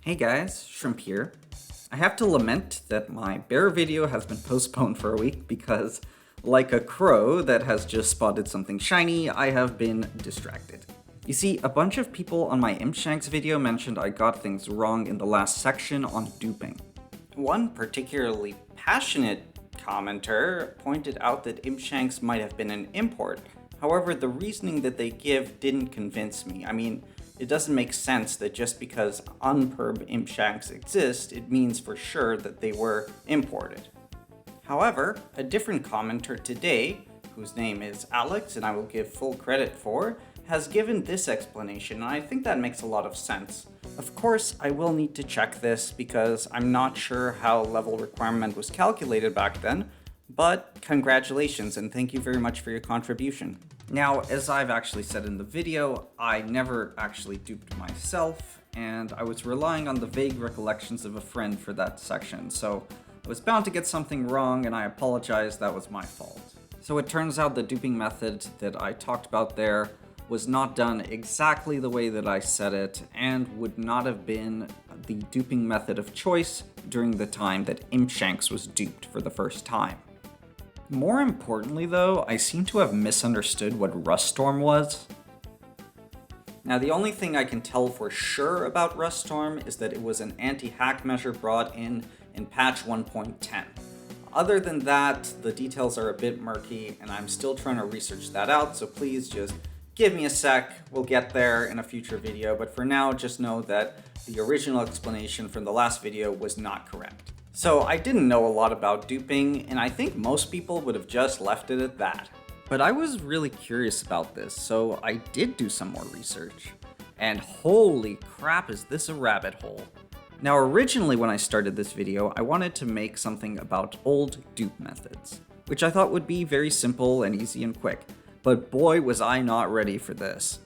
Hey guys, Shrimp here. I have to lament that my bear video has been postponed for a week because, like a crow that has just spotted something shiny, I have been distracted. You see, a bunch of people on my Imshanks video mentioned I got things wrong in the last section on duping. One particularly passionate commenter pointed out that Imshanks might have been an import. However, the reasoning that they give didn't convince me. I mean, it doesn't make sense that just because unperb Imshanks exist, it means for sure that they were imported. However, a different commenter today, whose name is Alex and I will give full credit for, has given this explanation, and I think that makes a lot of sense. Of course, I will need to check this because I'm not sure how level requirement was calculated back then, but congratulations and thank you very much for your contribution. Now, as I've actually said in the video, I never actually duped myself, and I was relying on the vague recollections of a friend for that section, so I was bound to get something wrong, and I apologize, that was my fault. So it turns out the duping method that I talked about there was not done exactly the way that I said it, and would not have been the duping method of choice during the time that Imshanks was duped for the first time. More importantly though, I seem to have misunderstood what Rust Storm was. Now the only thing I can tell for sure about Rust Storm is that it was an anti-hack measure brought in patch 1.10. Other than that, the details are a bit murky and I'm still trying to research that out, so please just give me a sec, we'll get there in a future video, but for now just know that the original explanation from the last video was not correct. So I didn't know a lot about duping, and I think most people would have just left it at that. But I was really curious about this, so I did do some more research. And holy crap, is this a rabbit hole. Now originally when I started this video, I wanted to make something about old dupe methods, which I thought would be very simple and easy and quick. But boy was I not ready for this.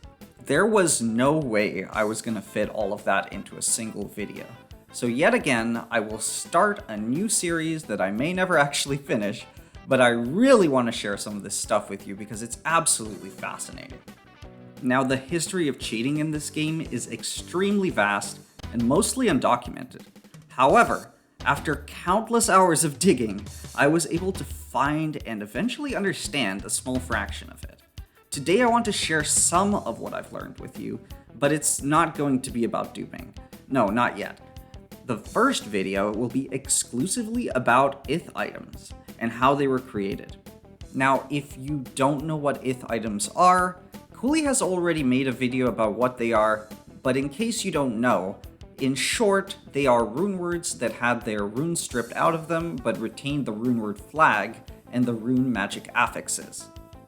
There was no way I was gonna fit all of that into a single video. So yet again, I will start a new series that I may never actually finish, but I really want to share some of this stuff with you because it's absolutely fascinating. Now, the history of cheating in this game is extremely vast and mostly undocumented. However, after countless hours of digging, I was able to find and eventually understand a small fraction of it. Today I want to share some of what I've learned with you, but it's not going to be about duping. No, not yet. The first video will be exclusively about ith items and how they were created. Now, if you don't know what ith items are, Cooley has already made a video about what they are, but in case you don't know, in short, they are rune words that had their runes stripped out of them but retained the rune word flag and the rune magic affixes.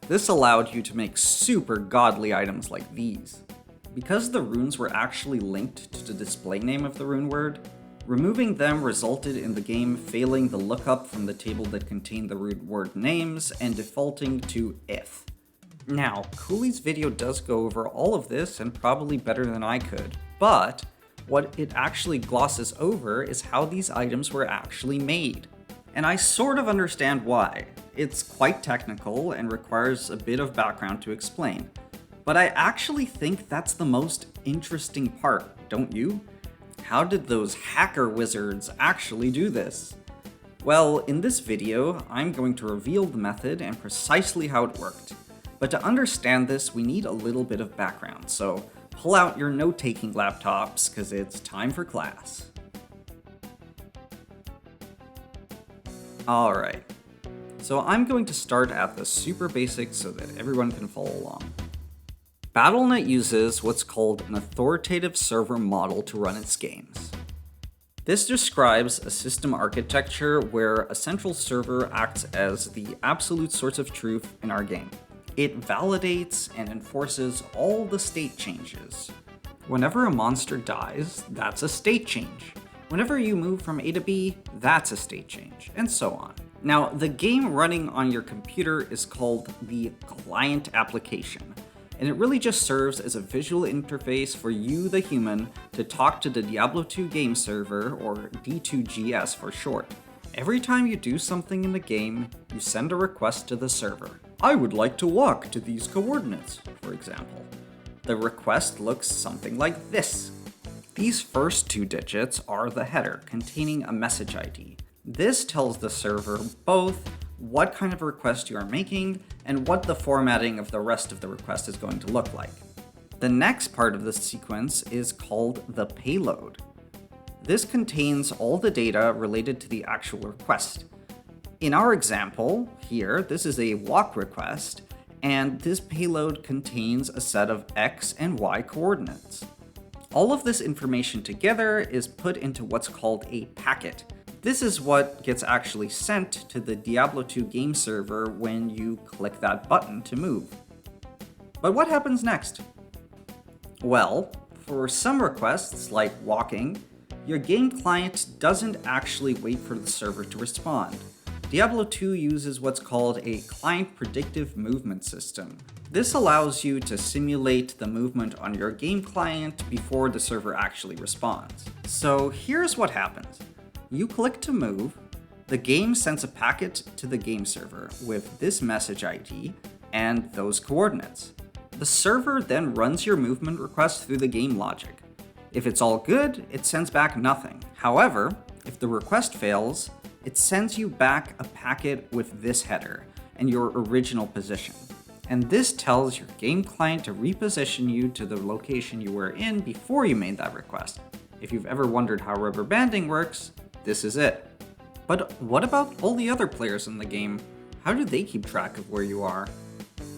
This allowed you to make super godly items like these. Because the runes were actually linked to the display name of the rune word, removing them resulted in the game failing the lookup from the table that contained the rune word names and defaulting to ith. Now, Cooley's video does go over all of this and probably better than I could, but what it actually glosses over is how these items were actually made. And I sort of understand why. It's quite technical and requires a bit of background to explain. But I actually think that's the most interesting part, don't you? How did those hacker wizards actually do this? Well, in this video, I'm going to reveal the method and precisely how it worked. But to understand this, we need a little bit of background, so pull out your note-taking laptops, because it's time for class. Alright, so I'm going to start at the super basics so that everyone can follow along. Battle.net uses what's called an authoritative server model to run its games. This describes a system architecture where a central server acts as the absolute source of truth in our game. It validates and enforces all the state changes. Whenever a monster dies, that's a state change. Whenever you move from A to B, that's a state change, and so on. Now, the game running on your computer is called the client application, and it really just serves as a visual interface for you, the human, to talk to the Diablo 2 game server, or D2GS for short. Every time you do something in the game, you send a request to the server. I would like to walk to these coordinates, for example. The request looks something like this. These first two digits are the header, containing a message ID. This tells the server both what kind of request you are making and what the formatting of the rest of the request is going to look like. The next part of the sequence is called the payload. This contains all the data related to the actual request. In our example here, this is a walk request, and this payload contains a set of X and Y coordinates. All of this information together is put into what's called a packet. This is what gets actually sent to the Diablo 2 game server when you click that button to move. But what happens next? Well, for some requests, like walking, your game client doesn't actually wait for the server to respond. Diablo 2 uses what's called a client predictive movement system. This allows you to simulate the movement on your game client before the server actually responds. So here's what happens. You click to move, the game sends a packet to the game server with this message ID and those coordinates. The server then runs your movement request through the game logic. If it's all good, it sends back nothing. However, if the request fails, it sends you back a packet with this header and your original position. And this tells your game client to reposition you to the location you were in before you made that request. If you've ever wondered how rubber banding works, this is it. But what about all the other players in the game? How do they keep track of where you are?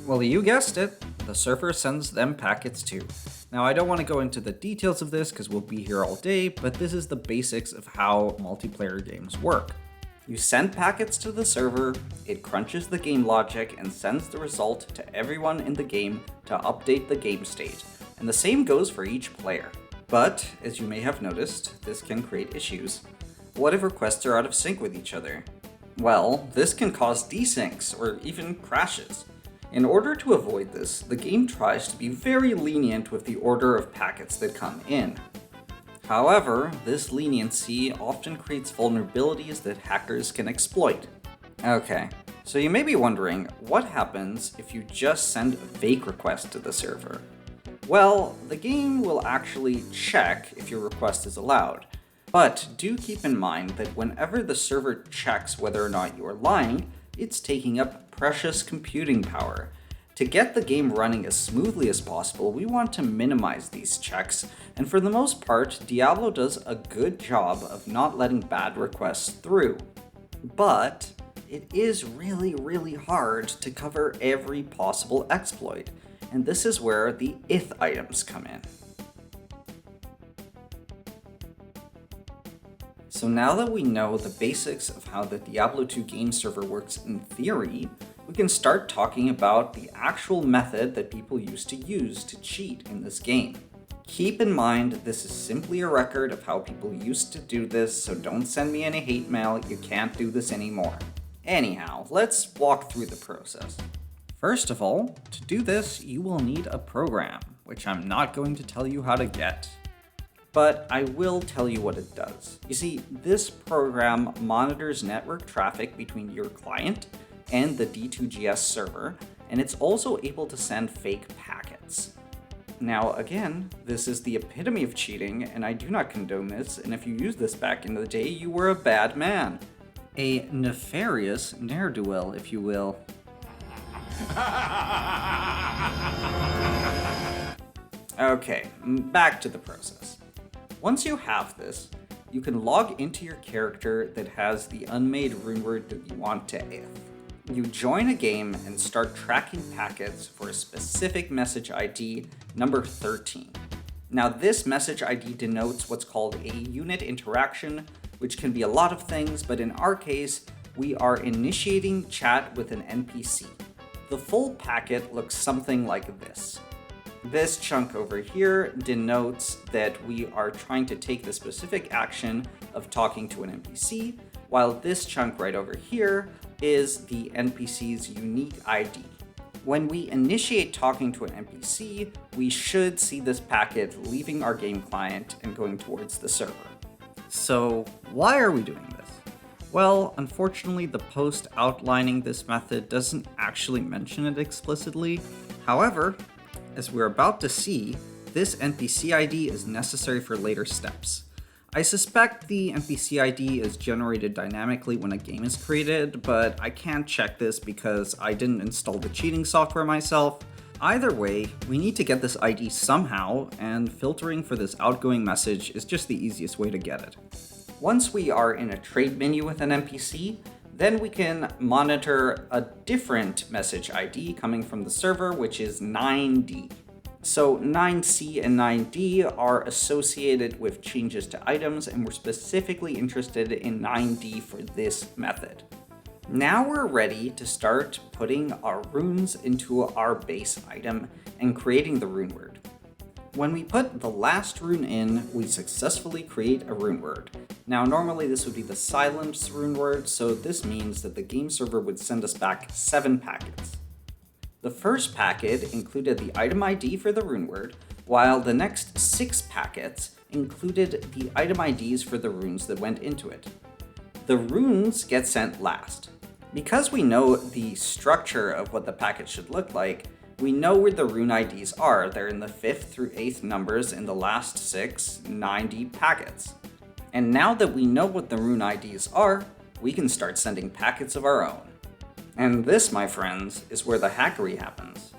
Well, you guessed it, the server sends them packets too. Now, I don't want to go into the details of this because we'll be here all day, but this is the basics of how multiplayer games work. You send packets to the server, it crunches the game logic and sends the result to everyone in the game to update the game state, and the same goes for each player. But, as you may have noticed, this can create issues. What if requests are out of sync with each other? Well, this can cause desyncs or even crashes. In order to avoid this, the game tries to be very lenient with the order of packets that come in. However, this leniency often creates vulnerabilities that hackers can exploit. Okay, so you may be wondering, what happens if you just send a fake request to the server? Well, the game will actually check if your request is allowed. But do keep in mind that whenever the server checks whether or not you are lying, it's taking up precious computing power. To get the game running as smoothly as possible, we want to minimize these checks, and for the most part, Diablo does a good job of not letting bad requests through. But it is really hard to cover every possible exploit, and this is where the if items come in. So now that we know the basics of how the Diablo 2 game server works in theory, we can start talking about the actual method that people used to use to cheat in this game. Keep in mind, this is simply a record of how people used to do this, so don't send me any hate mail, you can't do this anymore. Anyhow, let's walk through the process. First of all, to do this, you will need a program, which I'm not going to tell you how to get. But I will tell you what it does. You see, this program monitors network traffic between your client and the D2GS server, and it's also able to send fake packets. Now again, this is the epitome of cheating, and I do not condone this, and if you used this back in the day, you were a bad man. A nefarious ne'er-do-well, if you will. Okay, back to the process. Once you have this, you can log into your character that has the unmade rune word that you want to if. You join a game and start tracking packets for a specific message ID, number 13. Now this message ID denotes what's called a unit interaction, which can be a lot of things, but in our case, we are initiating chat with an NPC. The full packet looks something like this. This chunk over here denotes that we are trying to take the specific action of talking to an NPC, while this chunk right over here is the NPC's unique ID. When we initiate talking to an NPC, we should see this packet leaving our game client and going towards the server. So why are we doing this? Well, unfortunately, the post outlining this method doesn't actually mention it explicitly. However, as we're about to see, this NPC ID is necessary for later steps. I suspect the NPC ID is generated dynamically when a game is created, but I can't check this because I didn't install the cheating software myself. Either way, we need to get this ID somehow, and filtering for this outgoing message is just the easiest way to get it. Once we are in a trade menu with an NPC, then we can monitor a different message ID coming from the server, which is 9D. So 9C and 9D are associated with changes to items, and we're specifically interested in 9D for this method. Now we're ready to start putting our runes into our base item and creating the rune word. When we put the last rune in, we successfully create a rune word. Now normally this would be the silence rune word, so this means that the game server would send us back 7 packets. The first packet included the item ID for the rune word, while the next 6 packets included the item IDs for the runes that went into it. The runes get sent last. Because we know the structure of what the packet should look like, we know where the rune IDs are. They're in the 5th through 8th numbers in the last 6 9D packets. And now that we know what the rune IDs are, we can start sending packets of our own. And this, my friends, is where the hackery happens.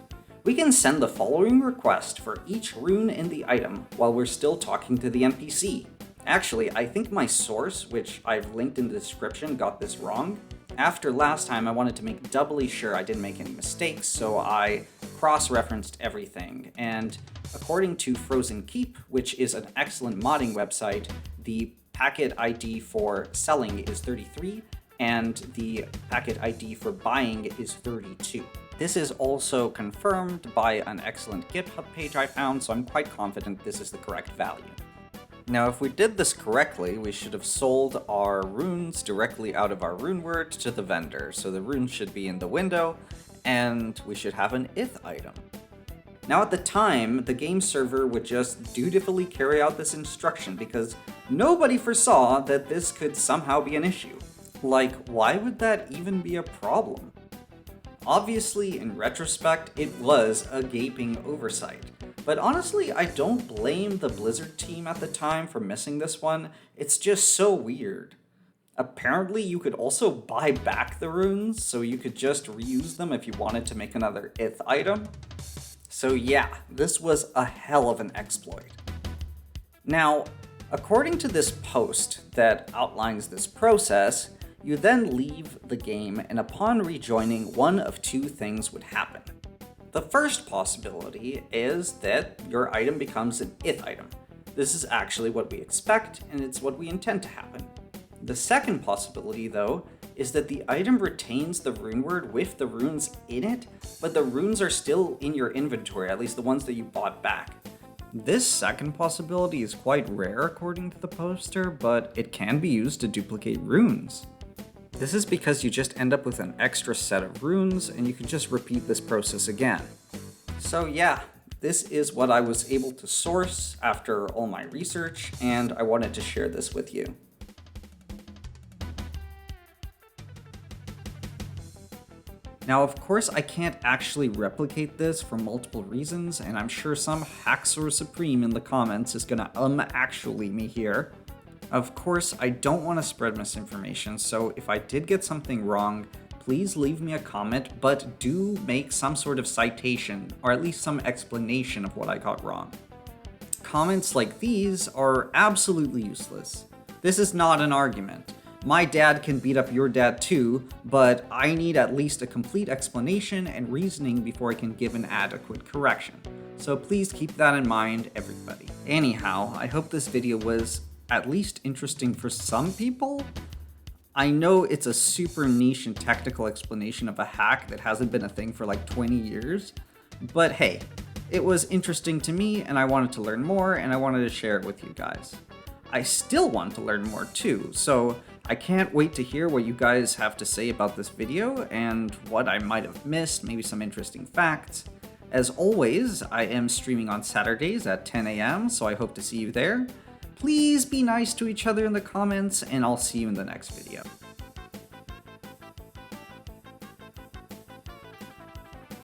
We can send the following request for each rune in the item while we're still talking to the NPC. Actually, I think my source, which I've linked in the description, got this wrong. After last time, I wanted to make doubly sure I didn't make any mistakes, so I cross-referenced everything. And according to Frozen Keep, which is an excellent modding website, the packet ID for selling is 33, and the packet ID for buying is 32. This is also confirmed by an excellent GitHub page I found, so I'm quite confident this is the correct value. Now, if we did this correctly, we should have sold our runes directly out of our rune word to the vendor. So the runes should be in the window, and we should have an ith item. Now at the time, the game server would just dutifully carry out this instruction because nobody foresaw that this could somehow be an issue. Like, why would that even be a problem? Obviously, in retrospect, it was a gaping oversight. But honestly, I don't blame the Blizzard team at the time for missing this one. It's just so weird. Apparently, you could also buy back the runes, so you could just reuse them if you wanted to make another ith item. So yeah, this was a hell of an exploit. Now, according to this post that outlines this process, you then leave the game, and upon rejoining, one of 2 things would happen. The first possibility is that your item becomes an ith item. This is actually what we expect, and it's what we intend to happen. The second possibility, though, is that the item retains the rune word with the runes in it, but the runes are still in your inventory, at least the ones that you bought back. This second possibility is quite rare according to the poster, but it can be used to duplicate runes. This is because you just end up with an extra set of runes, and you can just repeat this process again. So yeah, this is what I was able to source after all my research, and I wanted to share this with you. Now, of course, I can't actually replicate this for multiple reasons, and I'm sure some Hacksaw Supreme in the comments is gonna actually me here. Of course, I don't want to spread misinformation, so if I did get something wrong, please leave me a comment, but do make some sort of citation, or at least some explanation of what I got wrong. Comments like these are absolutely useless. This is not an argument. My dad can beat up your dad too, but I need at least a complete explanation and reasoning before I can give an adequate correction. So please keep that in mind, everybody. Anyhow, I hope this video was at least interesting for some people. I know it's a super niche and technical explanation of a hack that hasn't been a thing for like 20 years, but hey, it was interesting to me and I wanted to learn more and I wanted to share it with you guys. I still want to learn more too, so I can't wait to hear what you guys have to say about this video and what I might have missed, maybe some interesting facts. As always, I am streaming on Saturdays at 10 a.m., so I hope to see you there. Please be nice to each other in the comments, and I'll see you in the next video.